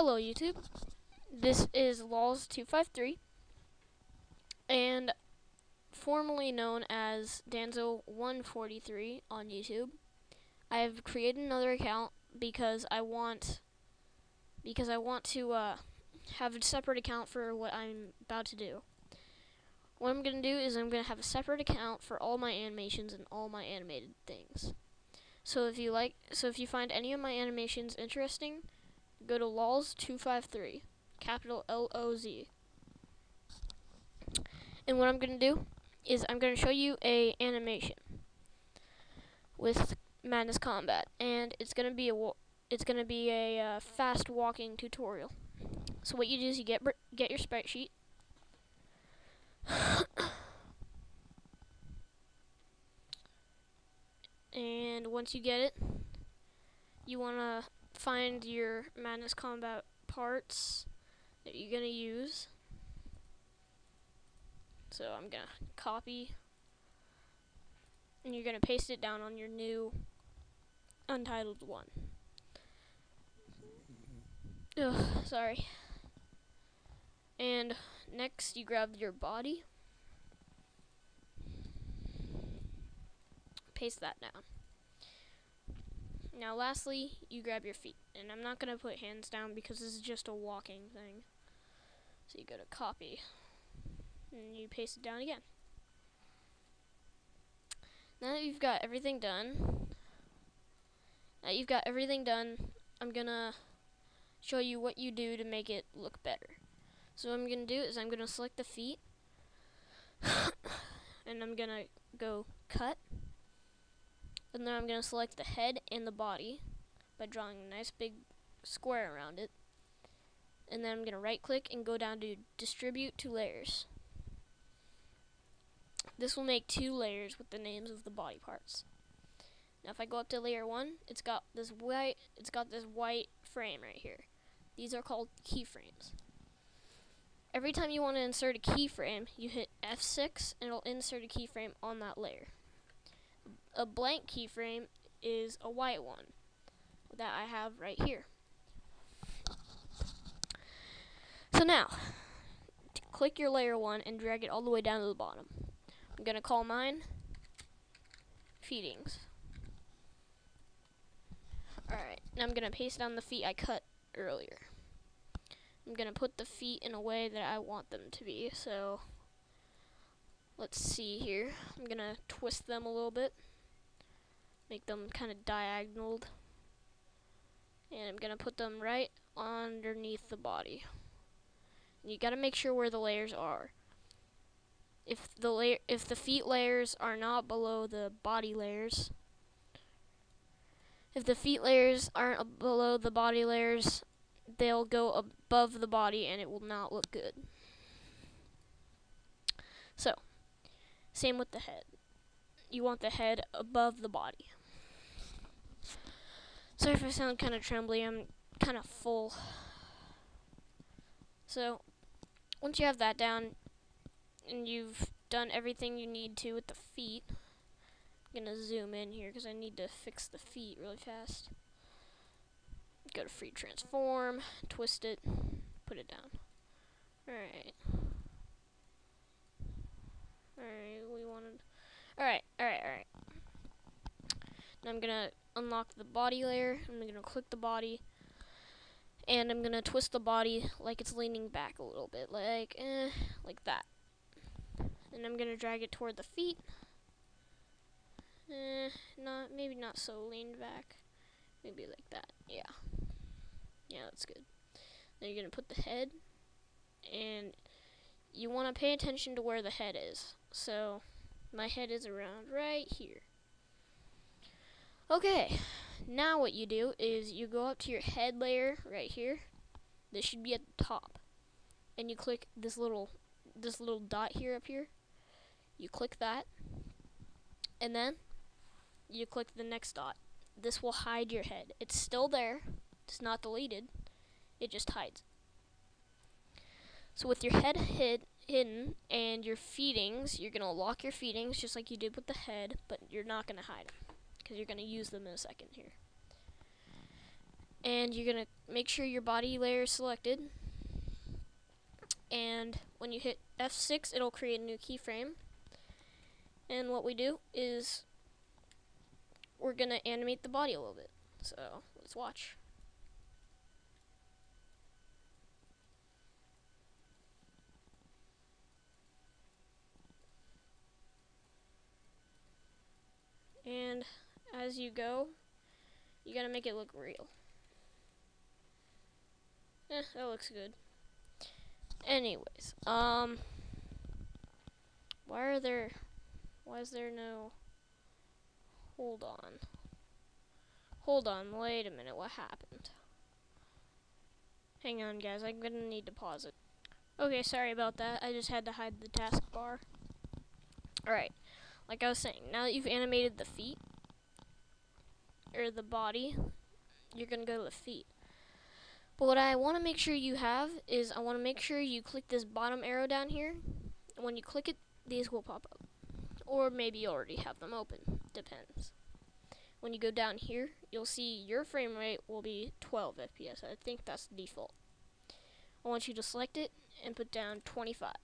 Hello YouTube, this is Laws253, and formerly known as Danzo143 on YouTube. I have created another account because I want to have a separate account for what I'm about to do. What I'm going to do is I'm going to have a separate account for all my animations and all my animated things. So if you find any of my animations interesting, go to Laws253, capital L-O-Z. And what I'm going to do is I'm going to show you a animation with Madness Combat, and it's going to be a fast walking tutorial. So what you do is you get your sprite sheet. And once you get it, you want to find your Madness Combat parts that you're going to use. So I'm going to copy, and you're going to paste it down on your new untitled one. Ugh, sorry. And next you grab your body, paste that down. Now lastly, you grab your feet, and I'm not going to put hands down because this is just a walking thing. So you go to copy, and you paste it down again. Now that you've got everything done, I'm going to show you what you do to make it look better. So what I'm going to do is I'm going to select the feet, and I'm going to go cut, and then I'm going to select the head and the body by drawing a nice big square around it, and then I'm going to right click and go down to distribute to layers. This will make 2 layers with the names of the body parts. Now if I go up to layer 1, it's got this white frame right here. These are called keyframes. Every time you want to insert a keyframe, you hit F6 and it'll insert a keyframe on that layer. A blank keyframe is a white one that I have right here. So now, click your layer 1 and drag it all the way down to the bottom. I'm going to call mine feedings. Alright, now I'm going to paste down the feet I cut earlier. I'm going to put the feet in a way that I want them to be, so let's see here. I'm going to twist them a little bit, make them kind of diagonal, and I'm going to put them right underneath the body. And you got to make sure where the layers are. If the feet layers are not below the body layers, if the feet layers aren't below the body layers, they'll go above the body and it will not look good. So, same with the head. You want the head above the body. Sorry if I sound kind of trembly, I'm kind of full. So, once you have that down and you've done everything you need to with the feet, I'm going to zoom in here because I need to fix the feet really fast. Go to free transform, twist it, put it down. Alright. Alright. Now I'm gonna unlock the body layer. I'm gonna click the body, and I'm gonna twist the body like it's leaning back a little bit, like that. And I'm gonna drag it toward the feet. Maybe not so leaned back. Maybe like that. Yeah, that's good. Then you're gonna put the head, and you want to pay attention to where the head is. So my head is around right here. Okay, now what you do is you go up to your head layer right here. This should be at the top, and you click this little dot here up here. You click that, and then you click the next dot. This will hide your head. It's still there. It's not deleted. It just hides. So with your head hidden and your feedings, you're going to lock your feedings just like you did with the head, but you're not going to hide them because you're going to use them in a second here. And you're gonna make sure your body layer is selected. And when you hit F6, it'll create a new keyframe. And what we do is we're gonna animate the body a little bit. So let's watch. And as you go, you gotta make it look real. That looks good. Anyways, why is there no, hold on, wait a minute, what happened? Hang on guys, I'm gonna need to pause it. Okay, sorry about that, I just had to hide the taskbar. Alright, like I was saying, now that you've animated the feet, or the body, you're gonna go to the feet. But what I want to make sure you have is I want to make sure you click this bottom arrow down here. And when you click it, these will pop up. Or maybe you already have them open. Depends. When you go down here, you'll see your frame rate will be 12 FPS. I think that's the default. I want you to select it and put down 25.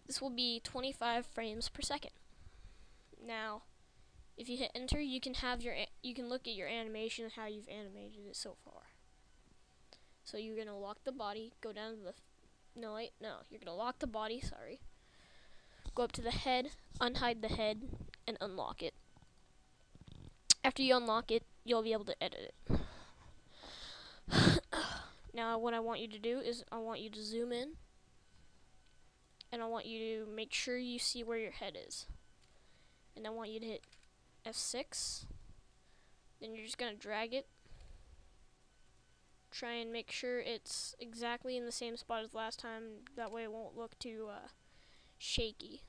This will be 25 frames per second. Now, if you hit enter, you can look at your animation and how you've animated it so far. So you're gonna lock the body, go down to the you're gonna lock the body, sorry. Go up to the head, unhide the head, and unlock it. After you unlock it, you'll be able to edit it. Now what I want you to do is I want you to zoom in, and I want you to make sure you see where your head is. And I want you to hit F6, then you're just gonna drag it. Try and make sure it's exactly in the same spot as last time, that way it won't look too shaky.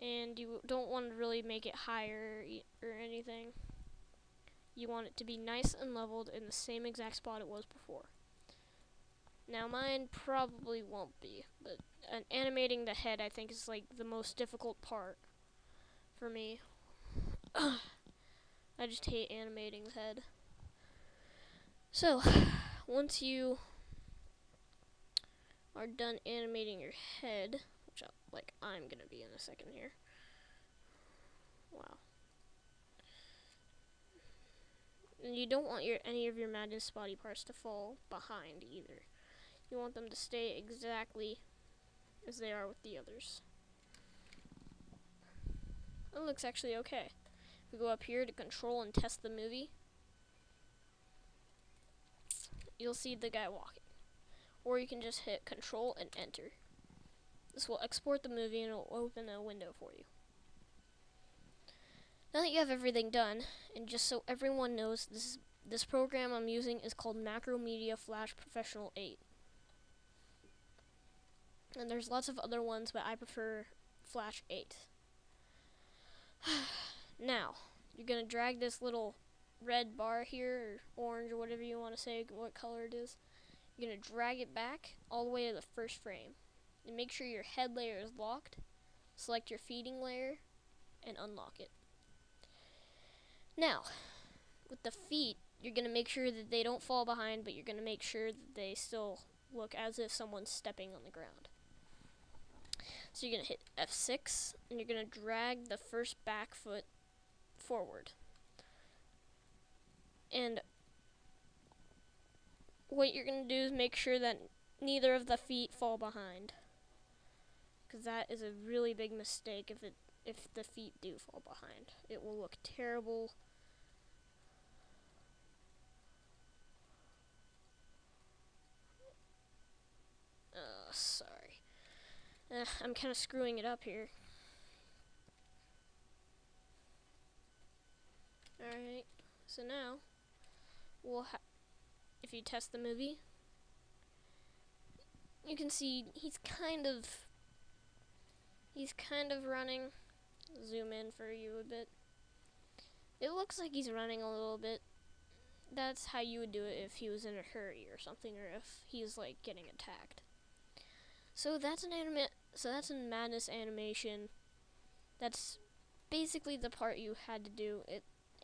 And you don't want to really make it higher or anything. You want it to be nice and leveled in the same exact spot it was before. Now mine probably won't be, but animating the head I think is like the most difficult part for me. I just hate animating the head. So, once you are done animating your head, which I'm gonna be in a second here. Wow. And you don't want any of your Madness body parts to fall behind either. You want them to stay exactly as they are with the others. It looks actually okay. If we go up here to control and test the movie, you'll see the guy walking. Or you can just hit control and enter. This will export the movie and it will open a window for you. Now that you have everything done, and just so everyone knows, this program I'm using is called Macromedia Flash Professional 8. And there's lots of other ones, but I prefer Flash 8. Now, you're going to drag this little red bar here, or orange, or whatever you want to say, what color it is. You're going to drag it back all the way to the first frame. And make sure your head layer is locked. Select your feeding layer, and unlock it. Now, with the feet, you're going to make sure that they don't fall behind, but you're going to make sure that they still look as if someone's stepping on the ground. So you're going to hit F6, and you're going to drag the first back foot forward. And what you're going to do is make sure that neither of the feet fall behind. Because that is a really big mistake if the feet do fall behind. It will look terrible. Sorry. I'm kind of screwing it up here. Alright, so now, if you test the movie, you can see he's kind of running. Zoom in for you a bit. It looks like he's running a little bit. That's how you would do it if he was in a hurry or something, or if he's like getting attacked. So that's a Madness animation. That's basically the part you had to do.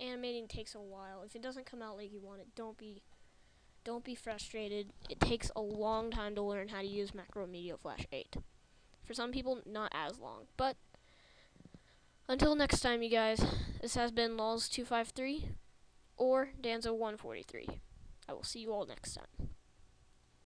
animating takes a while. If it doesn't come out like you want it, don't be frustrated. It takes a long time to learn how to use Macromedia Flash 8. For some people, not as long. But until next time, you guys, this has been Laws253 or Danzo143. I will see you all next time.